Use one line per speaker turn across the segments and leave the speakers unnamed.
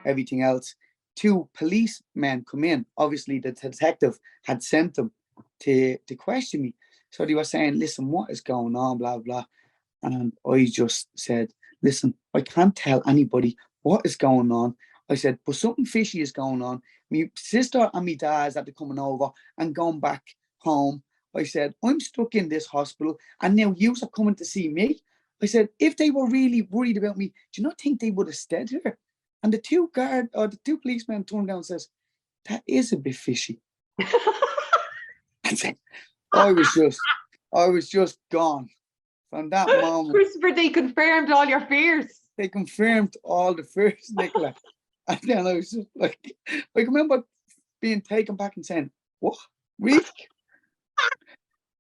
everything else. Two policemen come in. Obviously, the detective had sent them to question me. So they were saying, listen, what is going on, blah, blah. And I just said, listen, I can't tell anybody what is going on. I said, but something fishy is going on. My sister and my dad's after coming over and going back home. I said, I'm stuck in this hospital and now yous are coming to see me. I said, if they were really worried about me, do you not think they would have stayed here? And the two policemen turned down and says, that is a bit fishy. I said, I was just gone. From that moment,
Christopher, they confirmed all your fears.
They confirmed all the fears, Nicola. And then I was just like, I remember being taken back and saying, what? Really?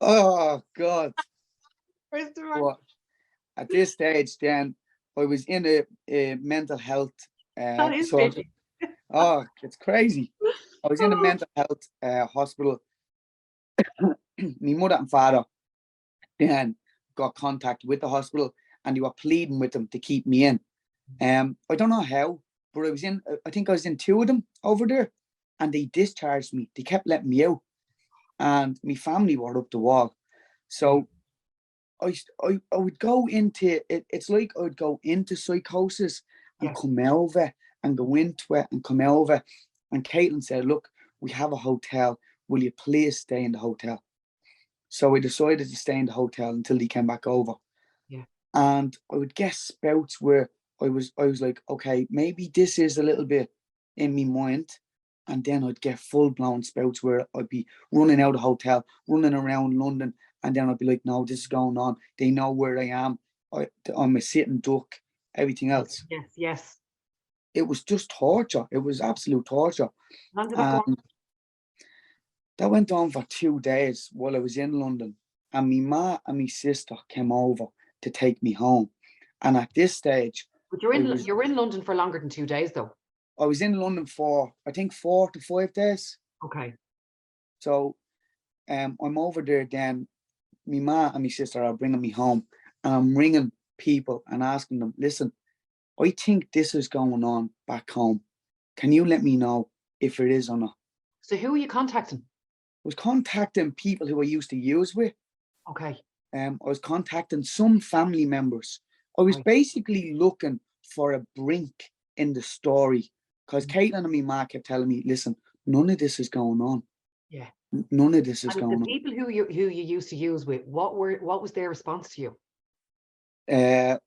Oh, God.
Christopher.
But at this stage, then, I was in a mental health.
That is fishy.
Oh, it's crazy. I was in a mental health hospital. My mother and father then got contact with the hospital and they were pleading with them to keep me in. I don't know how, but I think I was in two of them over there and they discharged me. They kept letting me out and my family were up the wall. So I would go into it. It's like I would go into psychosis and come out of it and go into it and come out of it. And Caitlin said, look, we have a hotel. Will you please stay in the hotel? So I decided to stay in the hotel until they came back over.
Yeah.
And I would get spouts where I was like, okay, maybe this is a little bit in my mind. And then I'd get full-blown spouts where I'd be running out of the hotel, running around London. And then I'd be like, no, this is going on. They know where I am. I'm a sitting duck, everything else.
Yes.
It was just torture. It was absolute torture.
How did that go on?
That went on for 2 days while I was in London. And my ma and my sister came over to take me home. And at this stage...
But you're in London for longer than 2 days, though.
I was in London for, I think, 4 to 5 days.
Okay.
So I'm over there then. My ma and my sister are bringing me home. And I'm ringing people and asking them, listen, I think this is going on back home. Can you let me know if it is or not?
So who are you contacting?
I was contacting people who I used to use with.
Okay.
I was contacting some family members. I was basically looking for a brink in the story because Caitlin and my ma kept telling me, listen, none of this is going on.
Yeah.
None of this is going on.
The people who you used to use with, what was their response to you?
I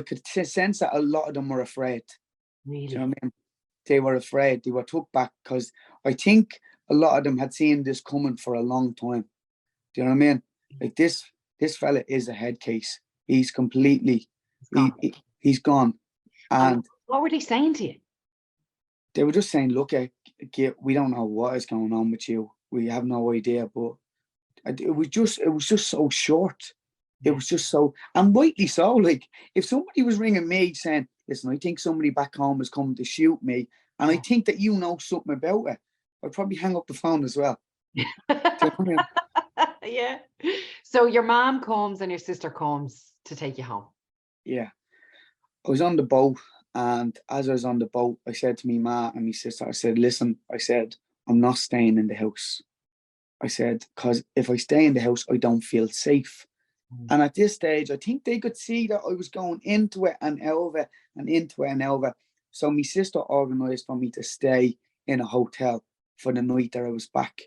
could sense that a lot of them were afraid.
Really?
Do you know what I mean? They were afraid. They were took back because I think a lot of them had seen this coming for a long time. Do you know what I mean? Like this fella is a head case. He's completely, he's gone. And
what were they saying to you?
They were just saying, look, we don't know what is going on with you. We have no idea. But it was just so short. It was just so, and rightly so. Like if somebody was ringing me saying, listen, I think somebody back home is coming to shoot me, and I think that you know something about it, I'd probably hang up the phone as well. Do you know what I mean?
Yeah. So your mom comes and your sister comes to take you home.
Yeah. I was on the boat, and as I was on the boat, I said to me ma and my sister, I said, listen, I said, I'm not staying in the house. I said, because if I stay in the house, I don't feel safe. And at this stage, I think they could see that I was going into it and out of it and into it and out of it. So my sister organised for me to stay in a hotel for the night that I was back.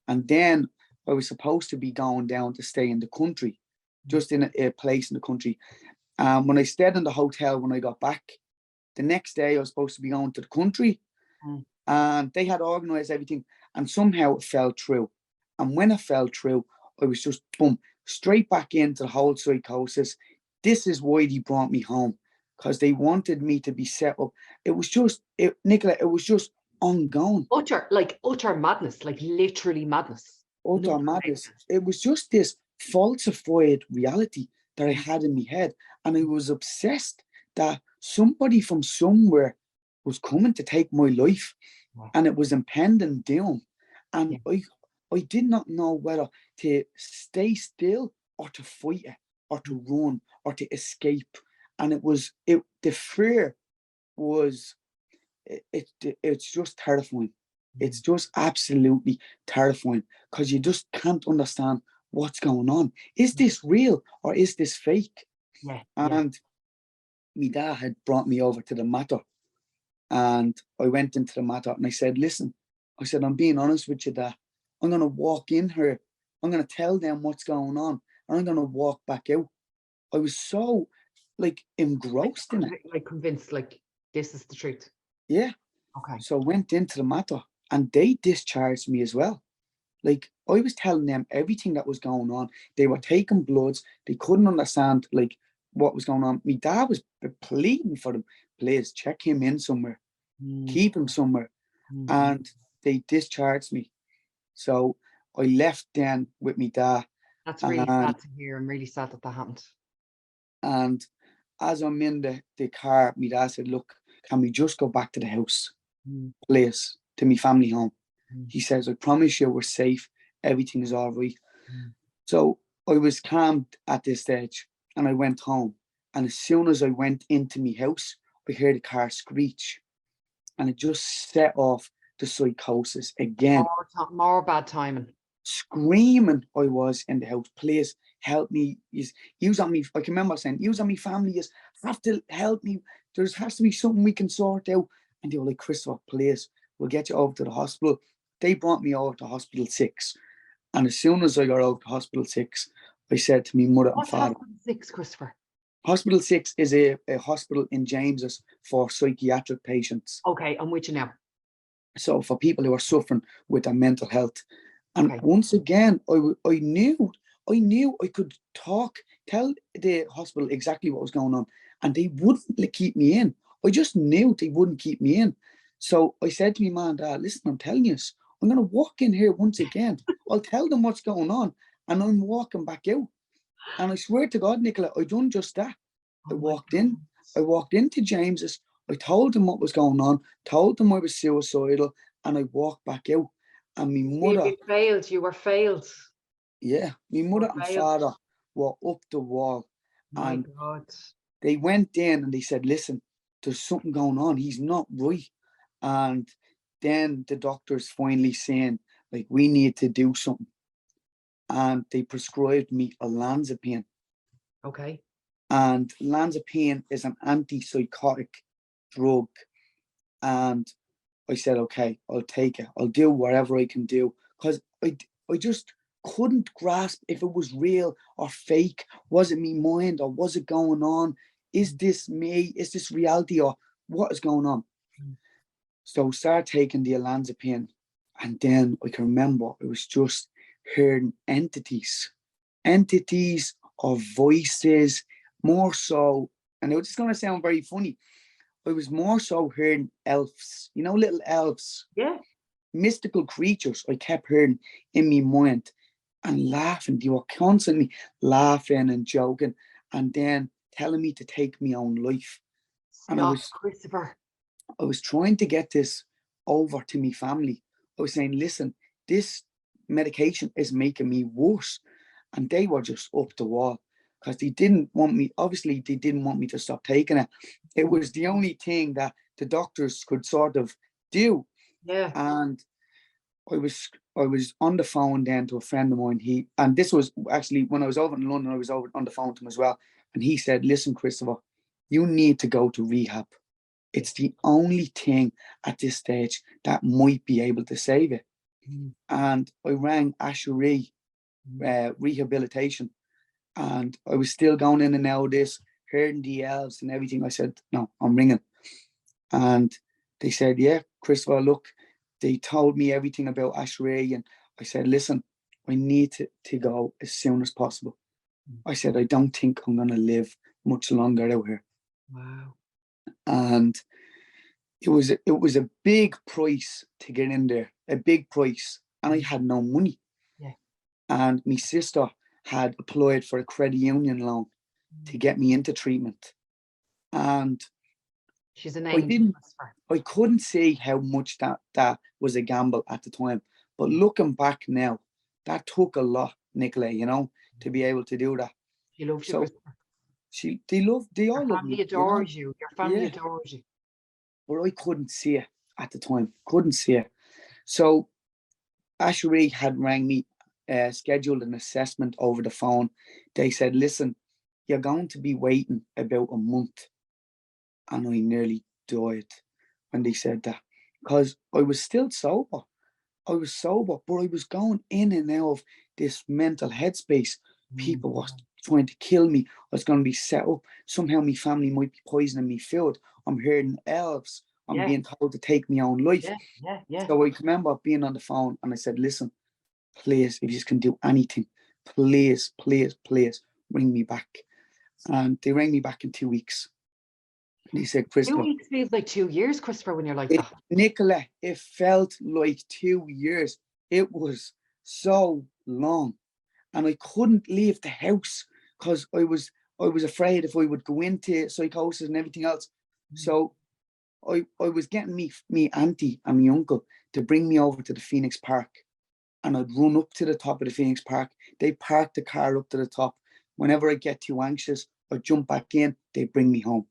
And then I was supposed to be going down to stay in the country, just in a place in the country. When I stayed in the hotel, when I got back, the next day I was supposed to be going to the country. And they had organised everything. And somehow it fell through. And when it fell through, I was just, boom, straight back into the whole psychosis. This is why they brought me home, because they wanted me to be set up. It was just, Nicola, it was just ongoing.
Utter madness, like literally madness.
Utter madness. It was just this falsified reality that I had in my head. And I was obsessed that somebody from somewhere was coming to take my life. And it was impending doom. And I did not know whether to stay still or to fight it or to run or to escape. And the fear was it's just terrifying. It's
Mm.
just absolutely terrifying because you just can't understand what's going on. Is this real or is this fake?
Yeah, yeah.
And my dad had brought me over to the matter, and I went into the matter and I said, listen, I said, I'm being honest with you, Dad. I'm going to walk in here. I'm going to tell them what's going on, and I'm going to walk back out. I was so like
Like,
engrossed in it.
like convinced, like this is the truth.
Yeah.
Okay.
So I went into the matter and they discharged me as well. Like I was telling them everything that was going on. They were taking bloods. They couldn't understand like what was going on. My dad was pleading for them, please check him in somewhere,
Mm,
keep him somewhere.
mhm.
And they discharged me. So I left then with my dad,
That's really
and
sad to hear. I'm really sad that that happened.
and as I'm in the car, my dad said, look, can we just go back to the house,
Mm,
please, to my family home?
mm,
He says, I promise you we're safe. Everything is all right.
mm.
So I was calmed at this stage and I went home. And as soon as I went into my house, I heard the car screech and it just set off the psychosis again.
More bad timing.
Screaming I was in the house, please help me. Use on me. I can remember saying, use on me family, you have to help me. There has to be something we can sort out. And they were like, Christopher, please, we'll get you over to the hospital. They brought me over to hospital 6. And as soon as I got out of hospital 6, I said to my mother and
What's
father,
hospital 6, Christopher?
hospital 6 is a hospital in James's for psychiatric patients.
Okay, I'm with you now.
So for people who are suffering with their mental health. And
Okay.
once again, I knew I could tell the hospital exactly what was going on, and they wouldn't keep me in. I just knew they wouldn't keep me in. So I said to my mom and dad, listen, I'm telling you, I'm going to walk in here once again. I'll tell them what's going on, and I'm walking back out. And I swear to God, Nicola, I done just that. I
Oh my
walked in.
God.
I walked into James's. I told them what was going on, told them I was suicidal, and I walked back out. And my mother,
You failed. You were failed.
yeah, my
You were
mother and
failed.
father were up the wall.
My
And
God.
they went in and they said, listen, there's something going on. He's not right. And then the doctors finally saying, like, we need to do something. And they prescribed me olanzapine.
Okay.
And olanzapine is an antipsychotic drug. And I said, okay, I'll take it. I'll do whatever I can do. Because I just couldn't grasp if it was real or fake. Was it me mind or was it going on? Is this me? Is this reality or what is going on?
Mm.
So I started taking the olanzapine. And then I can remember it was just hearing entities of voices, more so. And it's going to sound very funny. I was more so hearing elves, little elves,
Yeah.
mystical creatures I kept hearing in my mind and laughing. They were constantly laughing and joking and then telling me to take my own life. And
Stop, Christopher.
I was trying to get this over to my family. I was saying, listen, this medication is making me worse. And they were just up the wall because they didn't want me, obviously, they didn't want me to stop taking it. It
Mm.
was the only thing that the doctors could sort of do.
Yeah.
And I was on the phone then to a friend of mine. And this was actually when I was over in London, I was over on the phone to him as well. And he said, listen, Christopher, you need to go to rehab.
Yeah.
It's the only thing at this stage that might be able to save it.
Mm.
And I rang Asherie rehabilitation, and I was still going in and out of this, hearing the elves and everything. I said, no, I'm ringing. And they said, yeah, Christopher, look, they told me everything about Asherie. And I said, listen, I need to go as soon as possible. I said, I don't think I'm going to live much longer out here.
Wow.
And it was a big price to get in there, a big price. And I had no money.
Yeah.
And my sister had applied for a credit union loan to get me into treatment. And
She's an
I
angel,
didn't,
Christopher.
I couldn't say how much that was a gamble at the time. But looking back now, that took a lot, Nicola, to be able to do that.
She loves you,
So
Christopher.
they
Your
all love
family
me,
adores you. Your family
Yeah.
adores you.
but I couldn't see it at the time. Couldn't see it. So Ashery had rang me, scheduled an assessment over the phone. They said, listen, you're going to be waiting about a month. And I nearly died when they said that, because I was still sober. I was sober, but I was going in and out of this mental headspace. People were trying to kill me. I was going to be set up. Somehow my family might be poisoning me food. I'm hearing elves. I'm being told to take my own life. So I remember being on the phone and I said, listen, please, if you can do anything, please, please, please bring me back. And they rang me back in 2 weeks. And he said,
2
Christopher,
weeks feels like 2 years, Christopher, when you're like that.
Nicola, it felt like 2 years. It was so long. And I couldn't leave the house because I was afraid if I would go into psychosis and everything else. So I was getting me auntie and my uncle to bring me over to the Phoenix Park. And I'd run up to the top of the Phoenix Park. They parked the car up to the top. Whenever I get too anxious, I'd jump back in. They'd bring me home.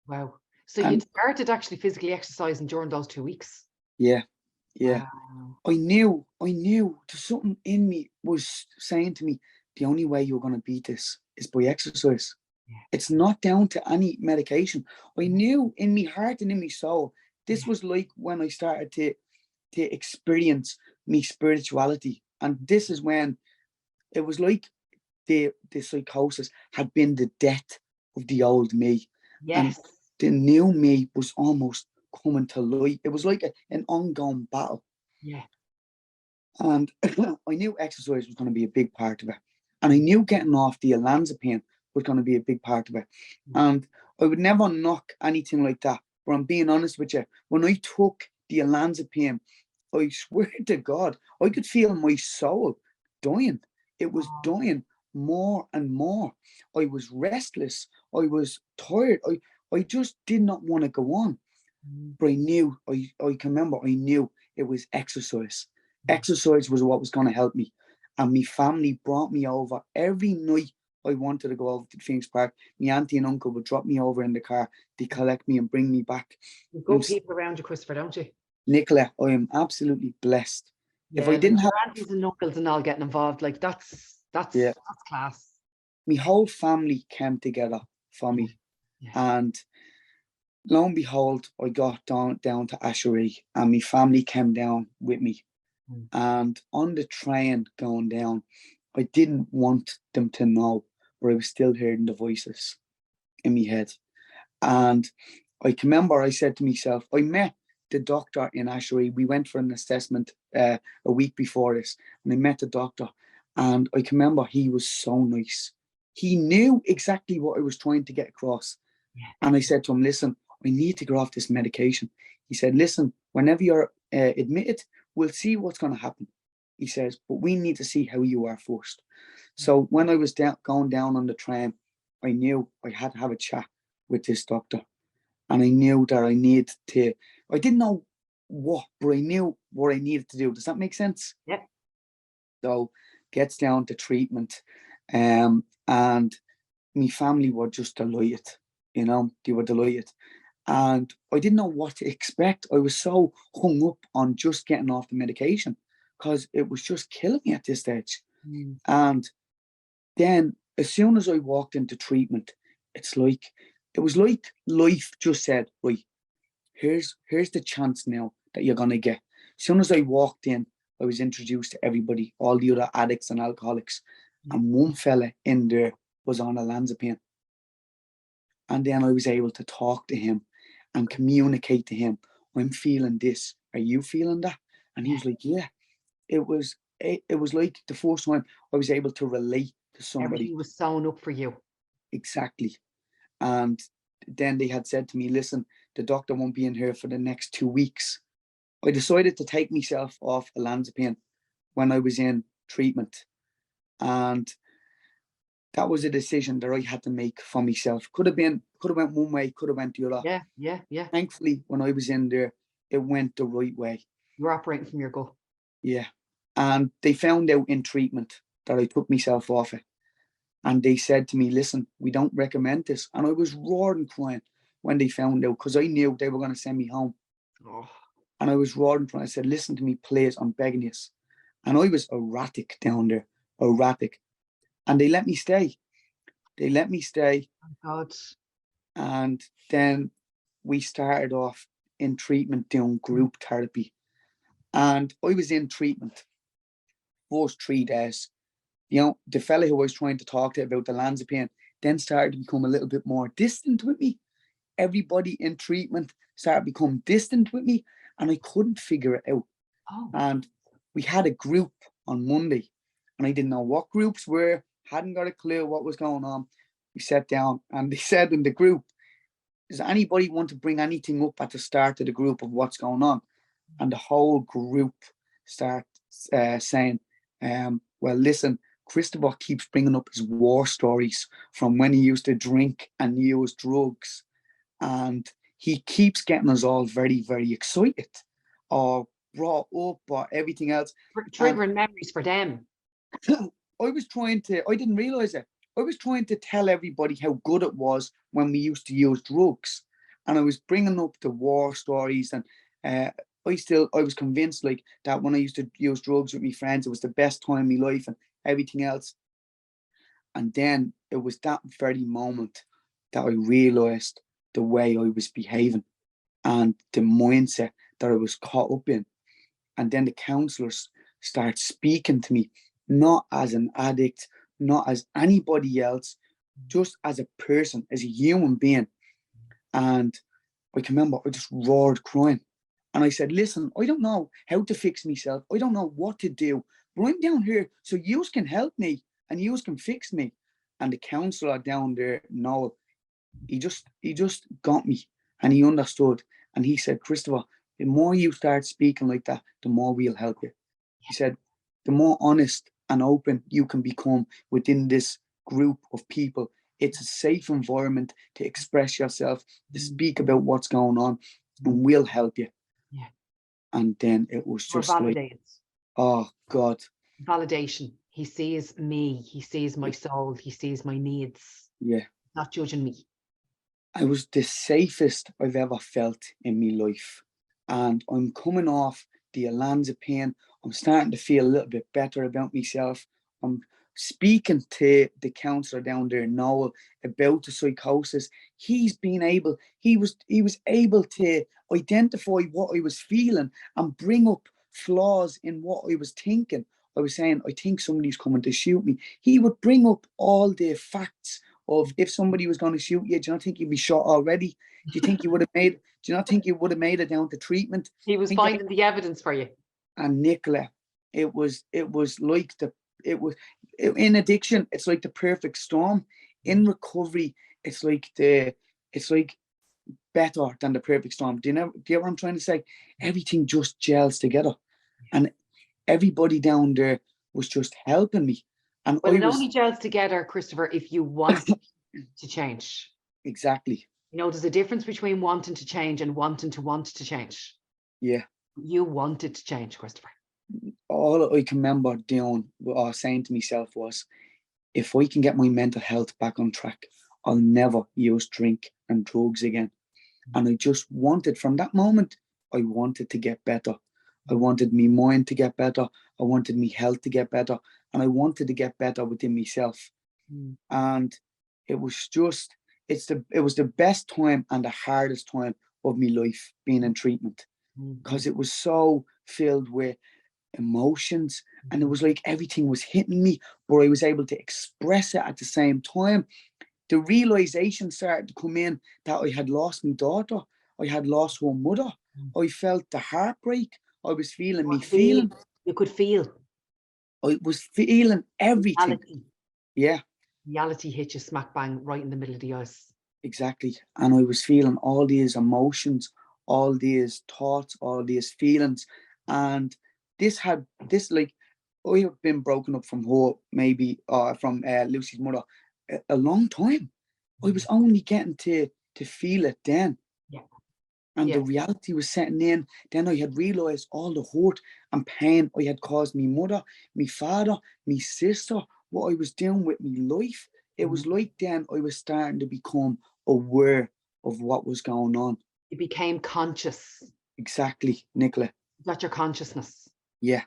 Wow. So you started actually physically exercising during those 2 weeks?
Yeah. Yeah.
Wow.
I knew there's something in me was saying to me, the only way you're going to beat this is by exercise.
Yeah.
It's not down to any medication. I knew in my heart and in my soul, this was like when I started to experience me spirituality. And this is when it was like the psychosis had been the death of the old me.
Yes.
And the new me was almost coming to light. It was like an ongoing battle.
Yeah.
And I knew exercise was going to be a big part of it. And I knew getting off the olanzapine was going to be a big part of it. And I would never knock anything like that. But I'm being honest with you, when I took the olanzapine, I swear to God, I could feel my soul dying. It was dying more and more. I was restless. I was tired. I just did not want to go on. But I knew, I can remember, I knew it was exercise. Exercise was what was going to help me. And my family brought me over every night I wanted to go over to the Phoenix Park. My auntie and uncle would drop me over in the car. They collect me and bring me back.
You've got people around you, Christopher, don't you?
Nicola, I am absolutely blessed.
Yeah,
if I didn't have
aunties and uncles and all getting involved, like that's class.
My whole family came together for me. And lo and behold, I got down to Ashery and my family came down with me. And on the train going down, I didn't want them to know, but I was still hearing the voices in my head. And I can remember I said to myself, I met the doctor in Ashery. We went for an assessment a week before this, and I met the doctor. And I can remember he was so nice. He knew exactly what I was trying to get across. And I said to him, listen, I need to get off this medication. He said, listen, whenever you're admitted, we'll see what's going to happen. He says, but we need to see how you are first. So when I was going down on the train, I knew I had to have a chat with this doctor. And I knew that I needed to, I didn't know what, but I knew what I needed to do. Does that make sense?
Yeah.
So gets down to treatment. And my family were just delighted. You know, they were delighted. And I didn't know what to expect. I was so hung up on just getting off the medication because it was just killing me at this stage. And then as soon as I walked into treatment, it was like life just said, right, here's the chance now that you're going to get. As soon as I walked in, I was introduced to everybody, all the other addicts and alcoholics. And one fella in there was on olanzapine. And then I was able to talk to him and communicate to him, I'm feeling this. Are you feeling that? And he was like, yeah. It was like the first time I was able to relate to somebody.
Everything was sewn up for you.
Exactly. And then they had said to me, listen, the doctor won't be in here for the next 2 weeks. I decided to take myself off olanzapine when I was in treatment. And that was a decision that I had to make for myself. Could have went one way, could have went the other.
Yeah.
Thankfully, when I was in there, it went the right way.
You were operating from your gut.
Yeah. And they found out in treatment that I took myself off it. And they said to me, listen, we don't recommend this. And I was roaring crying when they found out, because I knew they were going to send me home.
Oh.
And I was roaring for them. I said, listen to me, please, I'm begging you. And I was erratic down there, erratic. And they let me stay. They let me stay.
My God.
And then we started off in treatment doing group therapy. And I was in treatment first 3 days. You know, the fella who I was trying to talk to about the Lanzapine then started to become a little bit more distant with me. Everybody in treatment started to become distant with me, and I couldn't figure it out.
Oh.
And we had a group on Monday, and I didn't know what groups were, hadn't got a clue what was going on. We sat down, and they said in the group, does anybody want to bring anything up at the start of the group of what's going on? And the whole group start saying, well, listen, Christopher keeps bringing up his war stories from when he used to drink and use drugs. And he keeps getting us all very, very excited or brought up or everything else.
Triggering memories for them.
I didn't realize it. I was trying to tell everybody how good it was when we used to use drugs. And I was bringing up the war stories. And I was convinced like that when I used to use drugs with my friends, it was the best time in my life and everything else. And then it was that very moment that I realized the way I was behaving and the mindset that I was caught up in. And then the counselors start speaking to me, not as an addict, not as anybody else, just as a person, as a human being. And I can remember I just roared crying. And I said, listen, I don't know how to fix myself. I don't know what to do. But I'm down here so you can help me and you can fix me. And the counsellor down there, Noel, he just got me and he understood. And he said, Christopher, the more you start speaking like that, the more we'll help you. He said, the more honest and open you can become within this group of people, it's a safe environment to express yourself, to speak about what's going on, and we'll help you.
Yeah.
And then it was just
validated.
Like, oh God.
Validation. He sees me. He sees my soul. He sees my needs.
Yeah.
Not judging me.
I was the safest I've ever felt in my life. And I'm coming off the olanzapine. I'm starting to feel a little bit better about myself. I'm speaking to the counsellor down there, Noel, about the psychosis. He was able to identify what I was feeling and bring up flaws in what I was thinking. I was saying, I think somebody's coming to shoot me. He would bring up all the facts of if somebody was going to shoot you, do you not think you'd be shot already? Do you think you would have made? Do you not think you would have made it down to treatment?
He was finding the evidence for you.
And Nicola, it was like in addiction, it's like the perfect storm. In recovery, it's like better than the perfect storm. Do you know what I'm trying to say? Everything just gels together, and everybody down there was just helping me. And
But it only gels together, Christopher, if you want to change.
Exactly.
You know, there's a difference between wanting to change and wanting to want to change.
Yeah.
You wanted to change, Christopher.
All I can remember doing or saying to myself was, if I can get my mental health back on track, I'll never use drink and drugs again. And I just wanted, from that moment, I wanted to get better. I wanted my mind to get better. I wanted my health to get better. And I wanted to get better within myself. And it was just, it was the best time and the hardest time of my life being in treatment, because it was so filled with emotions, and it was like everything was hitting me, but I was able to express it at the same time. The realization started to come in that I had lost my daughter. I had lost her mother. I felt the heartbreak. I was feeling me feeling.
You could feel.
I was feeling everything.
Reality.
Yeah.
Reality hit you smack bang right in the middle of the eyes.
Exactly. And I was feeling all these emotions, all these thoughts, all these feelings. And like, I have been broken up from her, maybe, from Lucy's mother, a long time. I was only getting to feel it then.
Yeah.
And the reality was setting in. Then I had realised all the hurt and pain I had caused my mother, my father, my sister, what I was doing with my life. It was like then I was starting to become aware of what was going on.
You became conscious.
Exactly, Nicola.
You got your consciousness.
Yeah.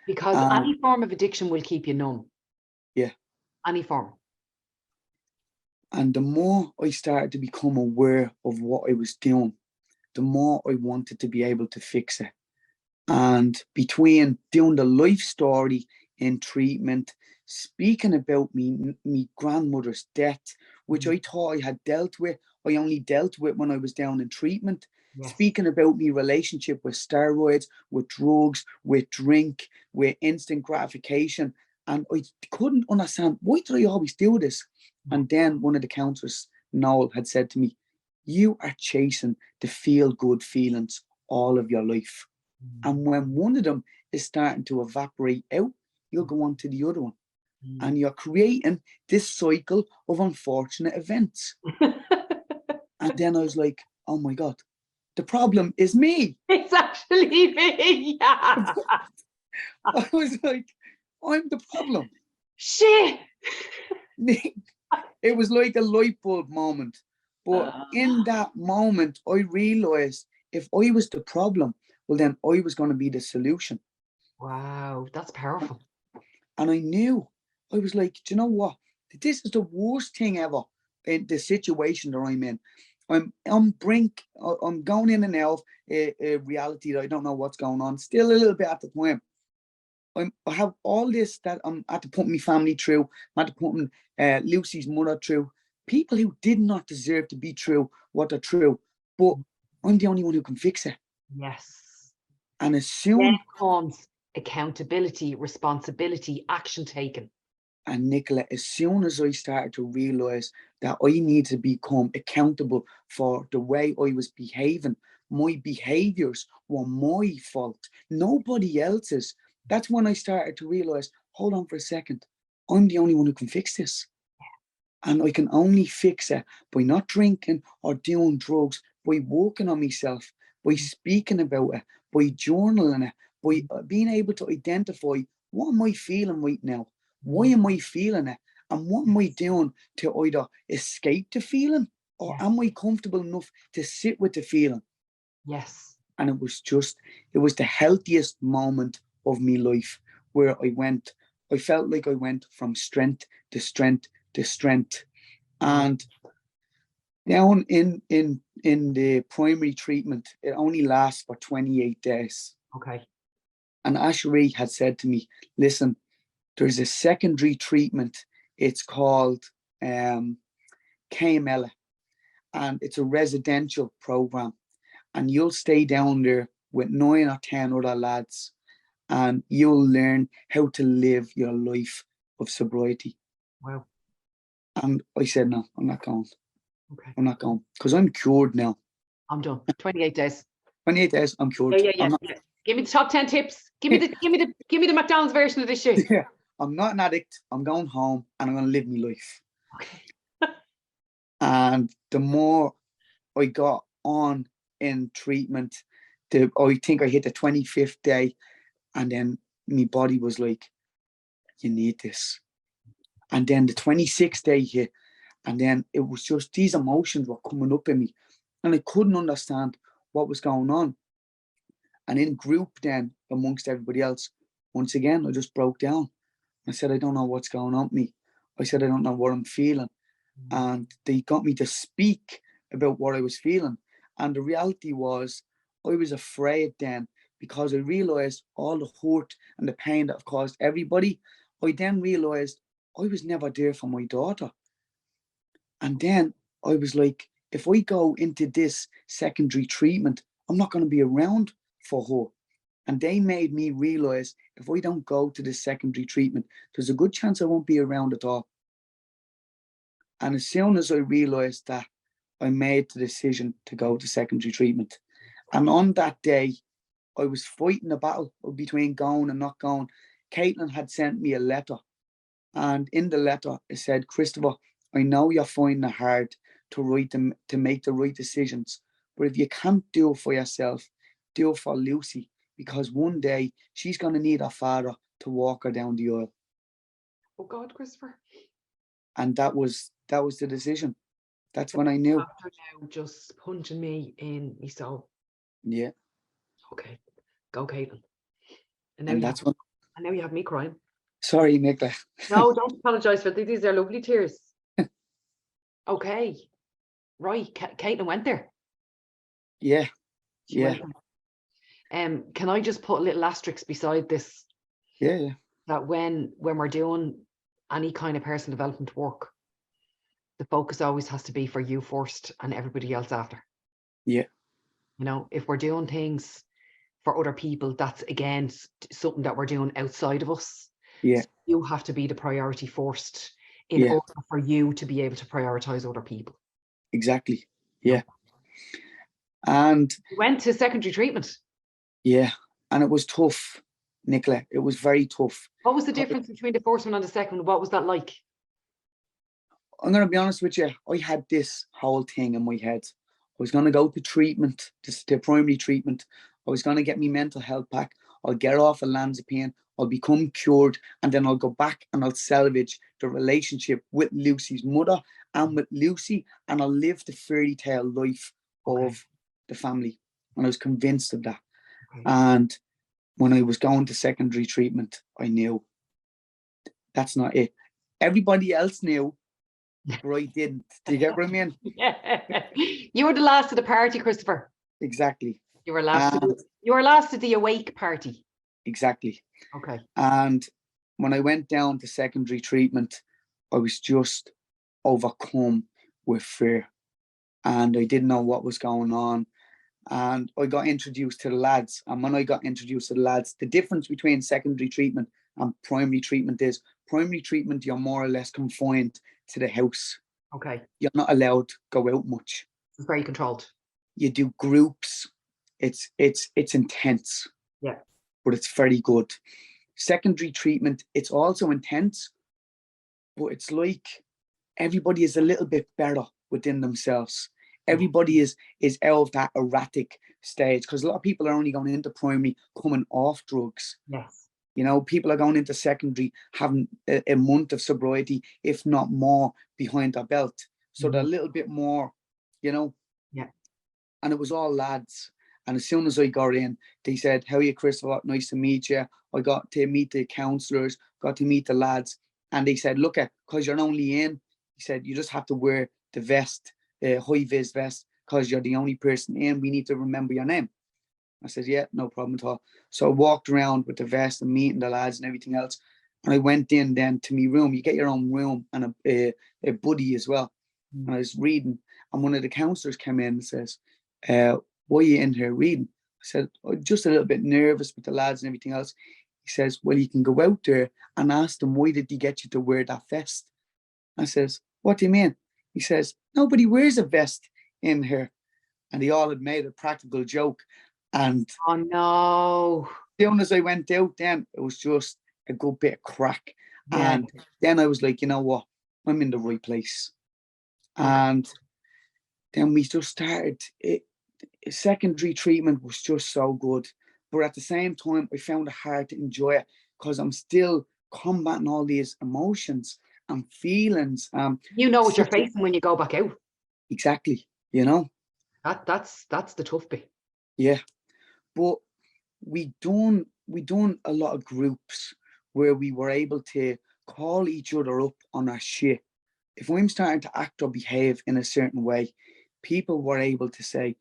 Because any form of addiction will keep you numb.
Yeah.
Any form.
And the more I started to become aware of what I was doing, the more I wanted to be able to fix it. And between doing the life story in treatment, speaking about me grandmother's death, which I thought I had dealt with, I only dealt with when I was down in treatment.
Yes.
Speaking about me relationship with steroids, with drugs, with drink, with instant gratification. And I couldn't understand, why did I always do this? And then one of the counselors, Noel, had said to me, you are chasing the feel-good feelings all of your life. And when one of them is starting to evaporate out, you'll go on to the other one. And you're creating this cycle of unfortunate events. And then I was like, oh my God, the problem is me.
It's actually me. Yeah.
I was like, I'm the problem.
Shit.
It was like a light bulb moment. But in that moment, I realized if I was the problem, well, then I was going to be the solution.
Wow, that's powerful.
And I knew, I was like, do you know what? This is the worst thing ever in the situation that I'm in. I'm going in and out of a reality that I don't know what's going on. Still a little bit at the time. I have all this that I'm at to put my family through. I'm at to put Lucy's mother through. People who did not deserve to be through what they're through. But I'm the only one who can fix it.
Yes.
And as soon
then comes accountability, responsibility, action taken.
And Nicola, as soon as I started to realize that I need to become accountable for the way I was behaving, my behaviors were my fault, nobody else's. That's when I started to realize, hold on for a second, I'm the only one who can fix this. And I can only fix it by not drinking or doing drugs, by working on myself, by speaking about it, by journaling it, by being able to identify, what am I feeling right now? Why am I feeling it? And what am I doing to either escape the feeling, or am I comfortable enough to sit with the feeling?
Yes.
And it was the healthiest moment of my life, where I felt like I went from strength to strength to strength. And down in the primary treatment, it only lasts for 28 days.
Okay.
And Ashery had said to me, listen, there's a secondary treatment. It's called KML, and it's a residential program. And you'll stay down there with 9 or 10 other lads, and you'll learn how to live your life of sobriety.
Wow.
And I said, no, I'm not going.
Okay.
I'm not going, because I'm cured now.
I'm done. 28 days.
28 days, I'm cured.
Yeah. Give me the top 10 tips. Give me the McDonald's version of this shit.
Yeah. I'm not an addict. I'm going home and I'm going to live my life.
Okay.
And the more I got on in treatment, I think I hit the 25th day, and then my body was like, you need this. And then the 26th day hit, and then it was just, these emotions were coming up in me, and I couldn't understand what was going on. And in group then, amongst everybody else, once again, I just broke down. I said, I don't know what's going on with me. I said, I don't know what I'm feeling. And they got me to speak about what I was feeling. And the reality was, I was afraid then, because I realized all the hurt and the pain that I've caused everybody. I then realized I was never there for my daughter. And then I was like, if I go into this secondary treatment, I'm not going to be around for her. And they made me realize, if I don't go to this secondary treatment, there's a good chance I won't be around at all. And as soon as I realized that, I made the decision to go to secondary treatment. And on that day, I was fighting a battle between going and not going. Caitlin had sent me a letter. And in the letter, it said, Christopher, I know you're finding it hard to make the right decisions. But if you can't do it for yourself, do it for Lucy. Because one day she's going to need her father to walk her down the aisle.
Oh God, Christopher.
And that was the decision. That's when I knew.
After now just punching me in me soul.
Yeah.
Okay, go Caitlin. And now
And
you
that's when,
have me crying.
sorry, Nicola.
No, don't apologise for these are lovely tears. Okay, right. Caitlin went there.
Yeah.
She
Yeah.
went there. Can I just put a little asterisk beside this?
Yeah.
That when we're doing any kind of personal development work, the focus always has to be for you first and everybody else after.
Yeah.
You know, if we're doing things for other people, that's again something that we're doing outside of us.
Yeah.
So you have to be the priority first in
Yeah.
order for you to be able to prioritize other people.
Exactly. Yeah. And
You went to secondary treatment.
yeah, and it was tough, Nicola. It was very tough.
What was the difference between the first one and the second one? What was that like?
I'm going to be honest with you. I had this whole thing in my head. I was going to go to treatment, to primary treatment. I was going to get my mental health back. I'll get off olanzapine. I'll become cured, and then I'll go back and I'll salvage the relationship with Lucy's mother and with Lucy, and I'll live the fairy tale life of the family. And I was convinced of that.
Okay.
And when I was going to secondary treatment, I knew that's not it. Everybody else knew, but I didn't. Do you get what I mean?
Yeah. You were the last of the party, Christopher.
Exactly.
You were last of the awake party.
Exactly.
Okay.
And when I went down to secondary treatment, I was just overcome with fear. And I didn't know what was going on. And I got introduced to the lads. And when I got introduced to the lads, the difference between secondary treatment and primary treatment is primary treatment, you're more or less confined to the house.
Okay.
You're not allowed to go out much.
It's very controlled.
You do groups. It's intense.
Yeah.
But it's very good. Secondary treatment, it's also intense, but it's like everybody is a little bit better within themselves. Everybody is out of that erratic stage, because a lot of people are only going into primary coming off drugs.
Yes.
You know, people are going into secondary having a month of sobriety, if not more, behind their belt. So they're a little bit more, you know.
Yeah.
And it was all lads. And as soon as I got in, they said, "How are you, Christopher? Nice to meet you." I got to meet the counsellors, got to meet the lads. And they said, "Look, because you're only in," he said, "you just have to wear the vest, high-vis vest, because you're the only person in. We need to remember your name." I said, "Yeah, no problem at all." So I walked around with the vest and meeting the lads and everything else. And I went in then to my room. You get your own room and a buddy as well. And I was reading. And one of the counsellors came in and says, "Why are you in here reading?" I said, "I'm just a little bit nervous with the lads and everything else." He says, "Well, you can go out there and ask them, why did they get you to wear that vest?" I says, "What do you mean?" He says, "Nobody wears a vest in here." And they all had made a practical joke. And
oh no.
As soon as I went out, then it was just a good bit of crack.
Yeah.
And then I was like, you know what? I'm in the right place. And then we just started. Secondary treatment was just so good. But at the same time, I found it hard to enjoy it, because I'm still combating all these emotions and feelings.
You know what you're facing when you go back out.
Exactly. You know?
That's the tough bit.
Yeah. But we done a lot of groups where we were able to call each other up on our shit. If I'm starting to act or behave in a certain way, people were able to say,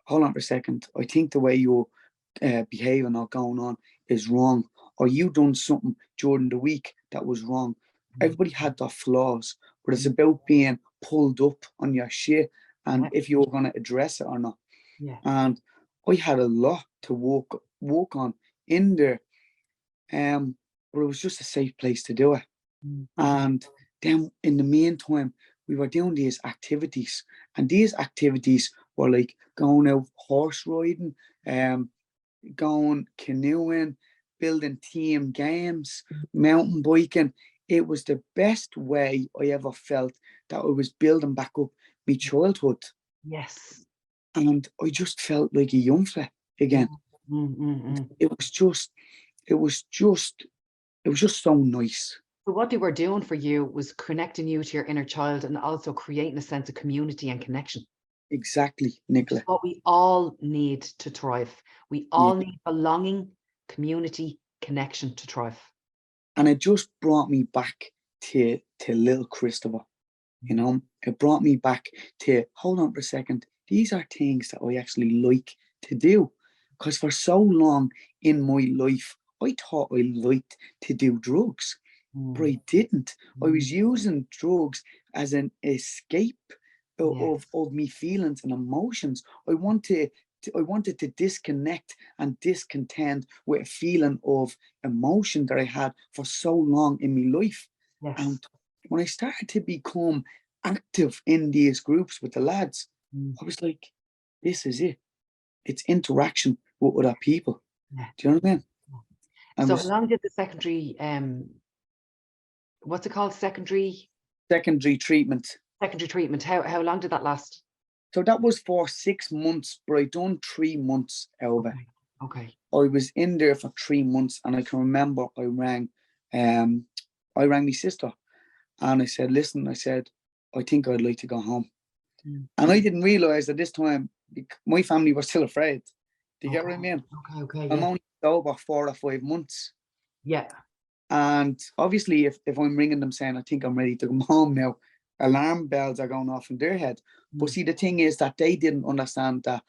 "Hold on for a second, I think the way you're behaving or going on is wrong, or you done something during the week that was wrong." Everybody had their flaws, but it's about being pulled up on your shit and if you're going to address it or not.
Yeah.
And I had a lot to work on in there, but it was just a safe place to do it. And then in the meantime, we were doing these activities, and these activities were like going out horse riding, going canoeing, building team games, mountain biking. It was the best way I ever felt that I was building back up my childhood.
Yes.
And I just felt like a young fella again. It was just so nice.
So what they were doing for you was connecting you to your inner child and also creating a sense of community and connection.
Exactly,
Which
Nicola.
is what we all need to thrive. We all need belonging, community, connection to thrive.
And it just brought me back to little Christopher. You know, it brought me back to, hold on for a second, these are things that I actually like to do. Because for so long in my life, I thought I liked to do drugs, but I didn't. I was using drugs as an escape of me feelings and emotions. I wanted to disconnect and discontent with a feeling of emotion that I had for so long in my life.
Yes.
And when I started to become active in these groups with the lads, I was like, this is it. It's interaction with other people.
Yeah.
Do you know what I mean?
So how long did the secondary, what's it called? Secondary
treatment.
Secondary treatment. How long did that last?
So that was for 6 months, but I done 3 months out of it.
Okay.
I was in there for 3 months, and I can remember I rang my sister, and I said, listen, I said, I think I'd like to go home. And I didn't realize at this time my family was still afraid. Do you get what I mean?
Okay.
I'm only sober 4 or 5 months.
Yeah.
And obviously, if I'm ringing them saying I think I'm ready to come home now, alarm bells are going off in their head. But see, the thing is that they didn't understand that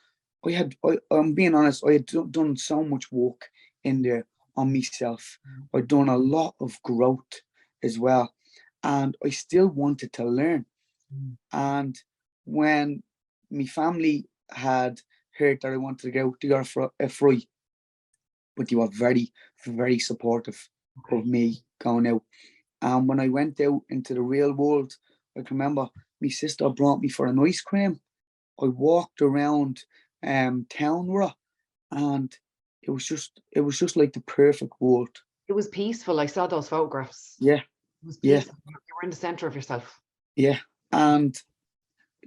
I'm being honest, I had done so much work in there on myself. I'd done a lot of growth as well. And I still wanted to learn. And when my family had heard that I wanted to go to go a free, but they were very, very supportive of me going out. And when I went out into the real world, I can remember my sister brought me for an ice cream. I walked around town with her, and it was just like the perfect world.
It was peaceful. I saw those photographs.
Yeah.
It was peaceful. You were in the center of yourself.
Yeah. And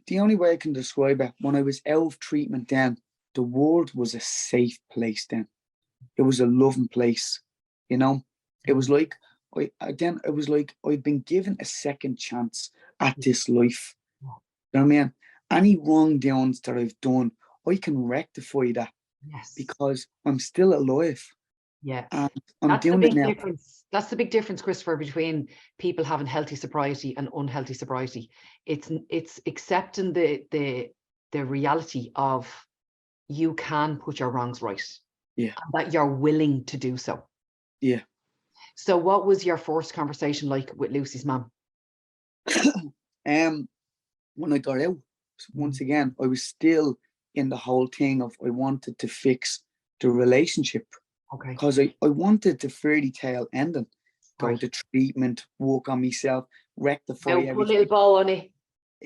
the only way I can describe it, when I was out of treatment then, the world was a safe place then. It was a loving place, you know. It was like I'd been given a second chance at this life. You know what I mean? Any wrongdoings that I've done, I can rectify that.
Yes.
Because I'm still alive.
Yeah.
And I'm
That's the
doing
big
it now.
difference. That's the big difference, Christopher, between people having healthy sobriety and unhealthy sobriety. It's accepting the reality of you can put your wrongs right.
Yeah.
And that you're willing to do so.
Yeah.
So what was your first conversation like with Lucy's mum?
When I got out, once again, I was still in the whole thing of I wanted to fix the relationship.
Okay.
Because I wanted the fairy tale ending. Go to treatment, work on myself, rectify everything.
Put a little bow on it.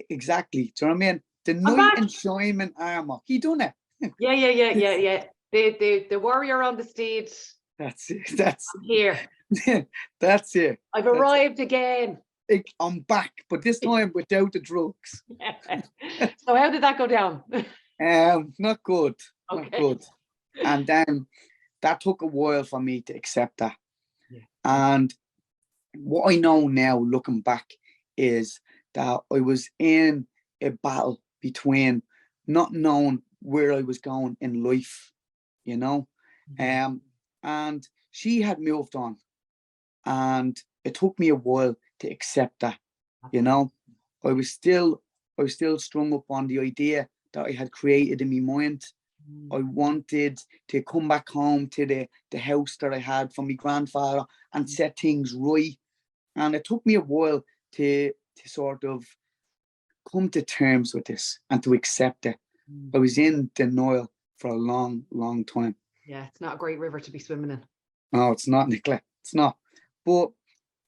Exactly. Do you know what I mean? The knight in shining armor. He done it.
Yeah. The warrior on the steed.
That's it. That's
I'm here.
That's it.
I've arrived again.
I'm back, but this time without the drugs.
So how did that go down?
Not good.
Okay.
Not good. And then that took a while for me to accept that. Yeah. And what I know now, looking back, is that I was in a battle between not knowing where I was going in life, you know. And she had moved on, and it took me a while to accept that, you know. I was still strung up on the idea that I had created in my mind. I wanted to come back home to the house that I had from my grandfather and set things right. And it took me a while to sort of come to terms with this and to accept it. I was in denial for a long, long time.
Yeah, it's not a great river to be swimming in.
No, it's not, Nicola. It's not. But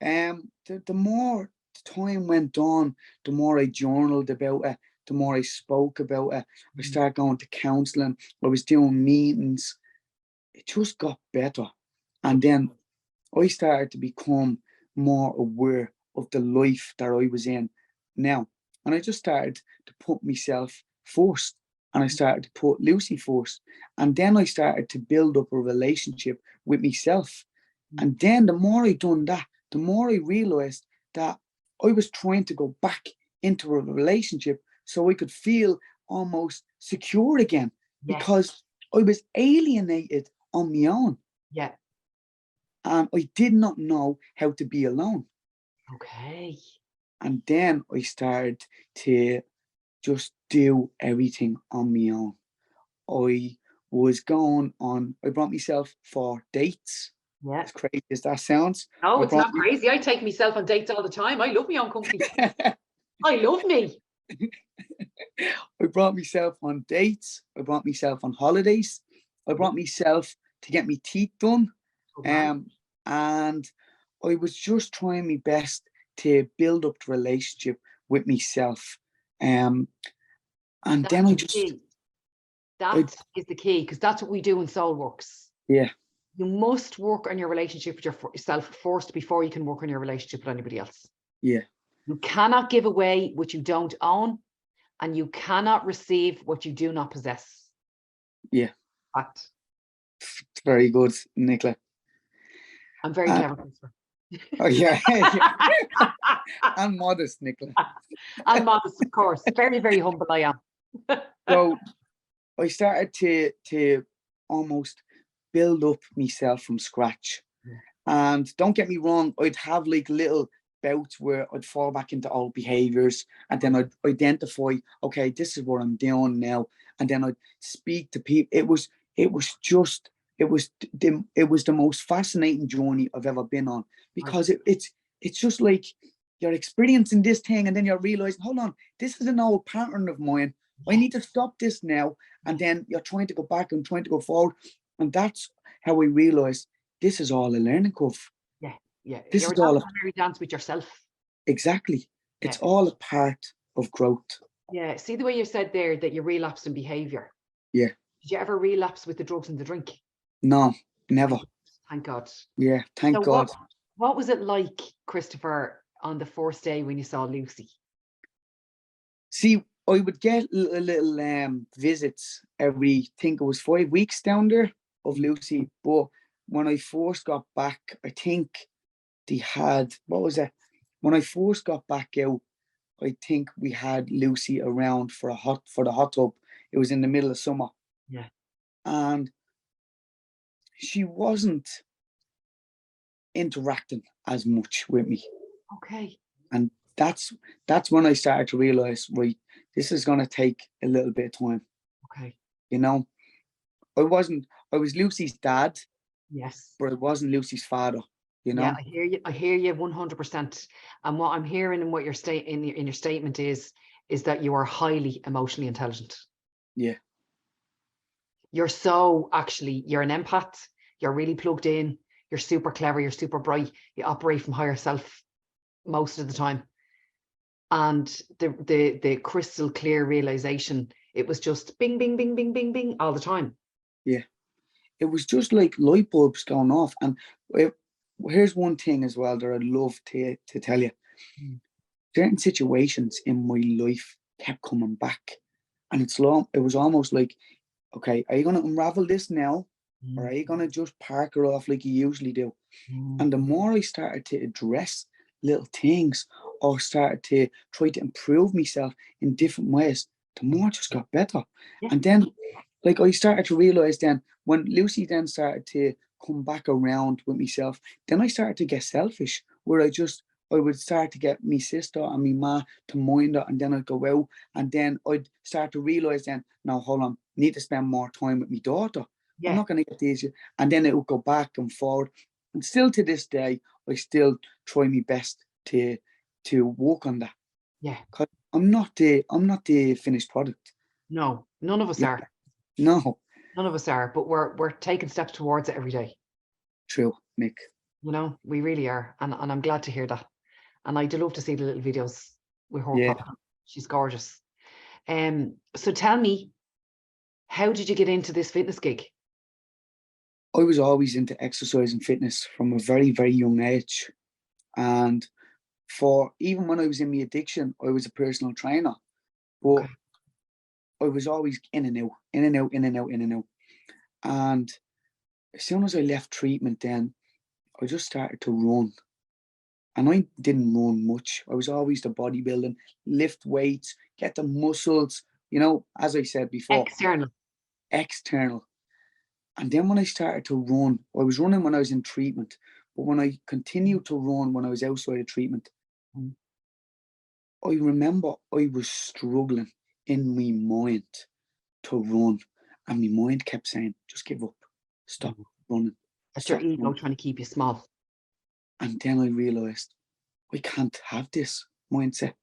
the more time went on, the more I journaled about it, the more I spoke about it. I started going to counselling. I was doing meetings. It just got better. And then I started to become more aware of the life that I was in now. And I just started to put myself first. And I started to put Lucy first. And then I started to build up a relationship with myself. And then the more I done that, the more I realized that I was trying to go back into a relationship so I could feel almost secure again, because I was alienated on my own.
Yeah.
And I did not know how to be alone.
Okay.
And then I started to just do everything on my own. I brought myself for dates.
Yeah.
As crazy as that sounds.
No, it's not crazy. I take myself on dates all the time. I love my own company. I love me.
I brought myself on dates. I brought myself on holidays. I brought myself to get my teeth done. And I was just trying my best to build up the relationship with myself. And then I just...
That is the key, because that's what we do in Soul Works.
Yeah.
You must work on your relationship with yourself first before you can work on your relationship with anybody else.
Yeah.
You cannot give away what you don't own, and you cannot receive what you do not possess.
Yeah.
Fact.
Very good, Nicola.
I'm very clever, Christopher.
Oh, yeah. I'm modest, Nicola.
I'm modest, of course. Very, very humble I am.
So I started to almost build up myself from scratch.
Yeah.
And don't get me wrong, I'd have like little bouts where I'd fall back into old behaviors, and then I'd identify, okay, this is what I'm doing now. And then I'd speak to people. It was the most fascinating journey I've ever been on, because it's just like you're experiencing this thing, and then you're realizing, hold on, this is an old pattern of mine. I need to stop this now. And then you're trying to go back and trying to go forward. And that's how we realized this is all a learning curve.
Yeah.
This
You're
is all
a merry dance with yourself.
Exactly. It's all a part of growth.
Yeah. See the way you said there that you relapsed in behavior.
Yeah.
Did you ever relapse with the drugs and the drink?
No, never.
Thank God.
Yeah, thank God.
What was it like, Christopher, on the first day when you saw Lucy?
See, I would get little visits every, I think it was 5 weeks down there of Lucy. But when I first got back, I think they had, what was it? When I first got back out, I think we had Lucy around for the hot tub. It was in the middle of summer.
Yeah.
And she wasn't interacting as much with me.
Okay.
And that's when I started to realize, right, this is going to take a little bit of time.
Okay.
You know, I was Lucy's dad.
Yes.
But I wasn't Lucy's father, you know?
Yeah, I hear you 100%. And what I'm hearing in what you're in your statement is that you are highly emotionally intelligent.
Yeah.
You're an empath. You're really plugged in. You're super clever. You're super bright. You operate from higher self most of the time. And the crystal clear realization, it was just bing, bing, bing, bing, bing, bing all the time.
Yeah. It was just like light bulbs going off. And here's one thing as well that I'd love to tell you. Certain situations in my life kept coming back. And it was almost like, okay, are you going to unravel this now? Or are you going to just park it off like you usually do? And the more I started to address little things or started to try to improve myself in different ways, the more it just got better. Yeah. And then, like, I started to realize then, when Lucy then started to come back around with myself, then I started to get selfish, where I would start to get my sister and my ma to mind her, and then I'd go out, and then I'd start to realize then, now hold on, I need to spend more time with my daughter. Yeah. I'm not going to get these. And then it would go back and forward. And still to this day, I still try my best to work on that.
Yeah.
Because I'm not the finished product.
No, none of us are.
No.
None of us are, but we're taking steps towards it every day.
True, Nick.
You know, we really are. And I'm glad to hear that. And I'd love to see the little videos with her. Yeah. She's gorgeous. So tell me, how did you get into this fitness gig?
I was always into exercise and fitness from a very, very young age. And even when I was in my addiction, I was a personal trainer. But I was always in and out. And as soon as I left treatment, then I just started to run. And I didn't run much. I was always the bodybuilding, lift weights, get the muscles, as I said before,
External.
external. And then when I started to run, I was running when I was in treatment, but when I continued to run when I was outside of treatment, I remember I was struggling in my mind to run. And my mind kept saying, just give up, stop running.
That's your
Stop
ego
running.
trying to keep you small.
And then I realised, I can't have this mindset.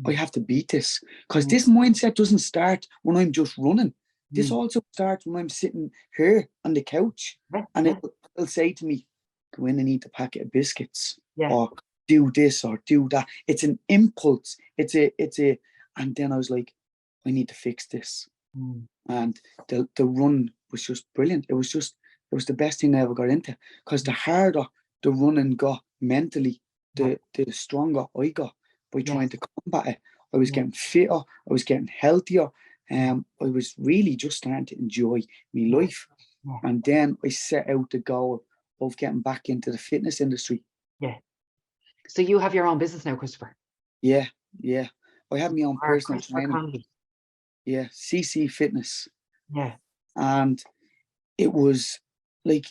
I have to beat this, because this mindset doesn't start when I'm just running. This also starts when I'm sitting here on the couch, and it'll say to me, go in and eat a packet of biscuits, or do this or do that. It's an impulse. And then I was like, I need to fix this. And the run was just brilliant. It was the best thing I ever got into, because the harder the running got mentally, the stronger I got by trying to combat it. I was getting fitter, I was getting healthier, I was really just starting to enjoy my life. And then I set out the goal of getting back into the fitness industry.
Yeah. So you have your own business now, Christopher?
Yeah. I have my own personal training.
Connolly.
Yeah, CC Fitness.
Yeah.
And it was like,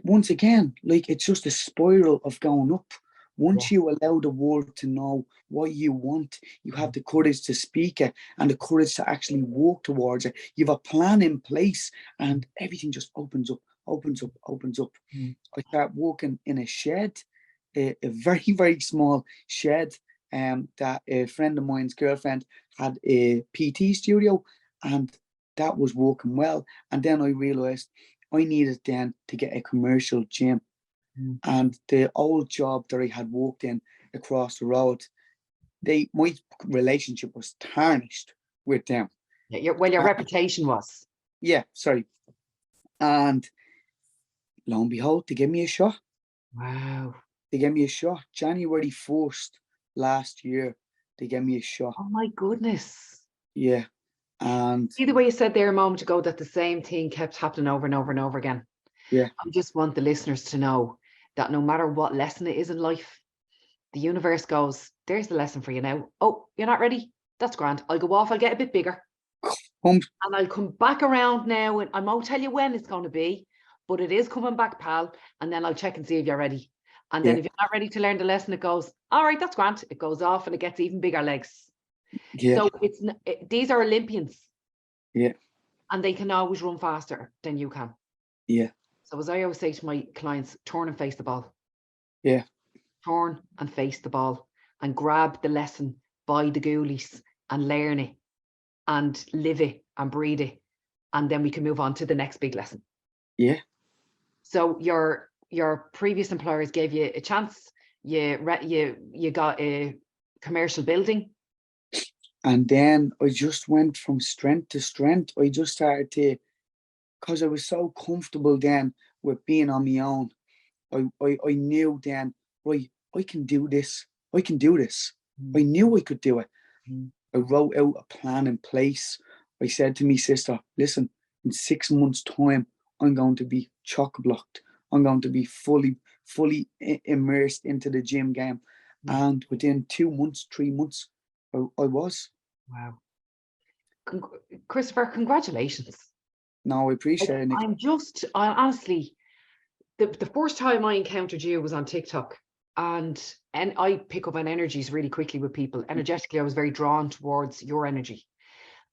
once again, like, it's just a spiral of going up. Once you allow the world to know what you want, you have the courage to speak it and the courage to actually walk towards it. You have a plan in place, and everything just opens up. I start walking in a shed, a very, very small shed, that a friend of mine's girlfriend had a PT studio, and that was working well. And then I realized I needed then to get a commercial gym. And the old job that I had worked in across the road, my relationship was tarnished with them.
Your reputation was.
Yeah, sorry. And lo and behold, they gave me a shot.
Wow.
They gave me a shot. January 1st last year, they gave me a shot.
Oh my goodness.
Yeah. And
see the way you said there a moment ago that the same thing kept happening over and over and over again.
Yeah.
I just want the listeners to know that no matter what lesson it is in life, the universe goes, there's the lesson for you now. Oh, you're not ready? That's grand. I'll go off, I'll get a bit bigger. And I'll come back around now, and I won't tell you when it's going to be, but it is coming back, pal. And then I'll check and see if you're ready. And then if you're not ready to learn the lesson, it goes, all right, that's grand. It goes off and it gets even bigger legs.
Yeah.
So these are Olympians.
Yeah.
And they can always run faster than you can.
Yeah.
So as I always say to my clients, turn and face the ball.
Yeah.
Turn and face the ball and grab the lesson by the ghoulies and learn it and live it and breathe it. And then we can move on to the next big lesson.
Yeah.
So your previous employers gave you a chance. You got a commercial building.
And then I just went from strength to strength. I just started to, because I was so comfortable then with being on my own. I knew then, right, I can do this. I can do this. I knew I could do it. I wrote out a plan in place. I said to my sister, listen, in 6 months' time, I'm going to be chock-blocked. I'm going to be fully immersed into the gym game. And within 2 months, 3 months, I was.
Wow. Christopher, congratulations.
No, I appreciate it.
I honestly, the first time I encountered you was on TikTok, and I pick up on energies really quickly with people. Energetically, I was very drawn towards your energy,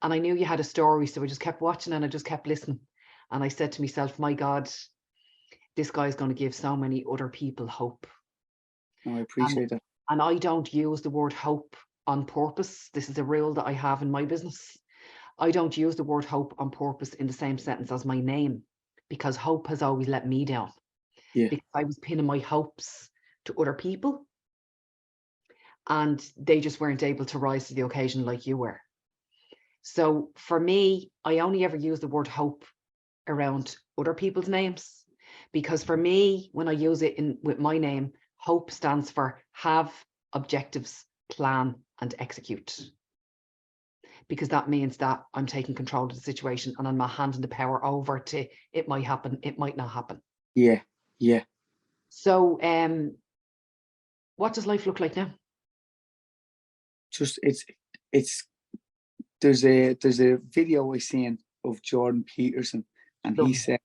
and I knew you had a story, so I just kept watching and I just kept listening. And I said to myself, my God, this guy's going to give so many other people hope.
No, I appreciate that.
And I don't use the word hope on purpose. This is a rule that I have in my business. I don't use the word hope on purpose in the same sentence as my name, because hope has always let me down.
Yeah.
Because I was pinning my hopes to other people, and they just weren't able to rise to the occasion like you were. So for me, I only ever use the word hope around other people's names, because for me, when I use it with my name, hope stands for have, objectives, plan, and execute. Because that means that I'm taking control of the situation and I'm not handing the power over to it might happen, it might not happen.
Yeah. Yeah.
So What does life look like now?
Just it's there's a video I seen of Jordan Peterson, and he
Lovely.
said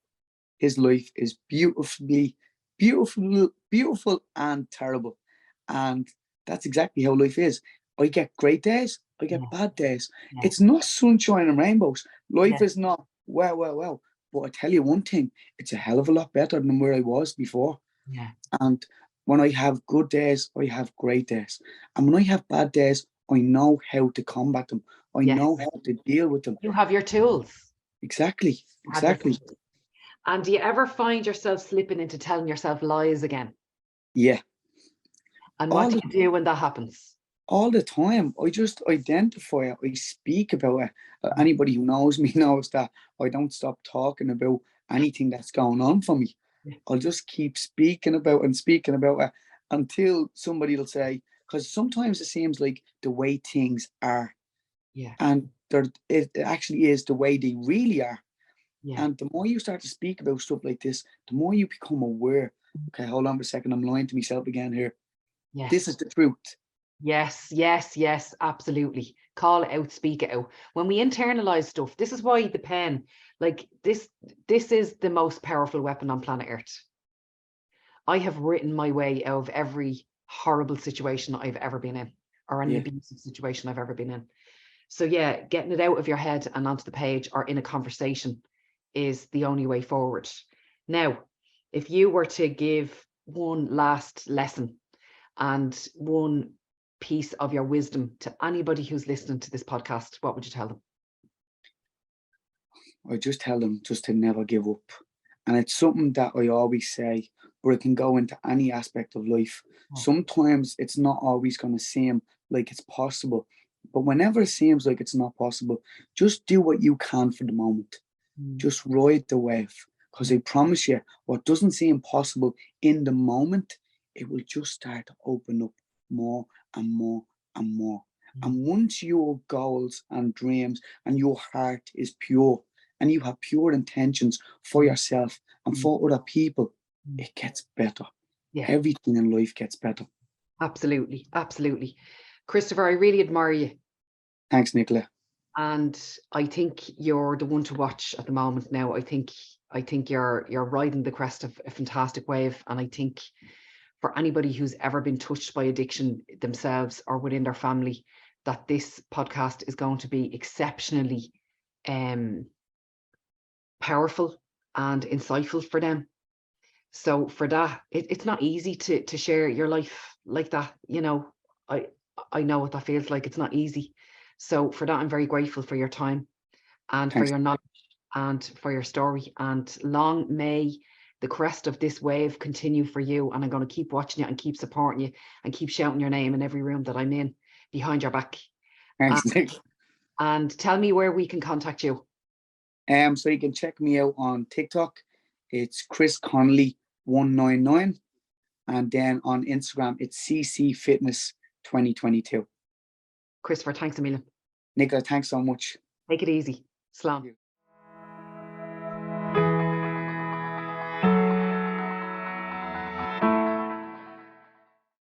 his life is beautiful and terrible. And that's exactly how life is. I get great days, I get bad days.
Yeah.
It's not sunshine and rainbows. Life
Yeah.
is not well. But I tell you one thing, it's a hell of a lot better than where I was before.
Yeah.
And when I have good days, I have great days. And when I have bad days, I know how to combat them. I
Yes.
know how to deal with them.
You have your tools.
Exactly.
Have your tools. And do you ever find yourself slipping into telling yourself lies again?
Yeah.
And what do you do when that happens?
All the time. I just identify it. I speak about it. Anybody who knows me knows that I don't stop talking about anything that's going on for me. I'll just keep speaking about it until somebody will say, because sometimes it seems like the way things are.
Yeah.
And it actually is the way they really are.
Yeah.
And the more you start to speak about stuff like this, the more you become aware. Okay, hold on for a second. I'm lying to myself again here.
Yes.
This is the truth.
Yes, absolutely. Call it out, speak it out. When we internalize stuff, this is why the pen, like this is the most powerful weapon on planet Earth. I have written my way out of every horrible situation I've ever been in, or an abusive situation I've ever been in. So yeah, getting it out of your head and onto the page or in a conversation is the only way forward. Now, if you were to give one last lesson and one piece of your wisdom to anybody who's listening to this podcast, what would you tell them?
I just tell them just to never give up. And it's something that I always say, but it can go into any aspect of life. Sometimes it's not always going to seem like it's possible, but whenever it seems like it's not possible, just do what you can for the moment. Just ride the wave, because I promise you, what doesn't seem possible in the moment, it will just start to open up more and more and more. And once your goals and dreams and your heart is pure, and you have pure intentions for yourself and for other people, it gets better.
Yeah.
Everything in life gets better.
Absolutely. Christopher, I really admire you.
Thanks, Nicola.
And I think you're the one to watch at the moment now. I think you're riding the crest of a fantastic wave. And I think for anybody who's ever been touched by addiction themselves or within their family, that this podcast is going to be exceptionally powerful and insightful for them. So for that, it's not easy to share your life like that. You know, I know what that feels like. It's not easy. So for that, I'm very grateful for your time and
Thanks.
for your knowledge and for your story. And long may the crest of this wave continue for you. And I'm going to keep watching you and keep supporting you and keep shouting your name in every room that I'm in behind your back.
Thanks, Nick.
And tell me where we can contact you.
So you can check me out on TikTok. It's Chris Connolly 199, and then on Instagram it's CC Fitness 2022.
Christopher, thanks a million.
Nicola, thanks so much.
Take it easy. Slán.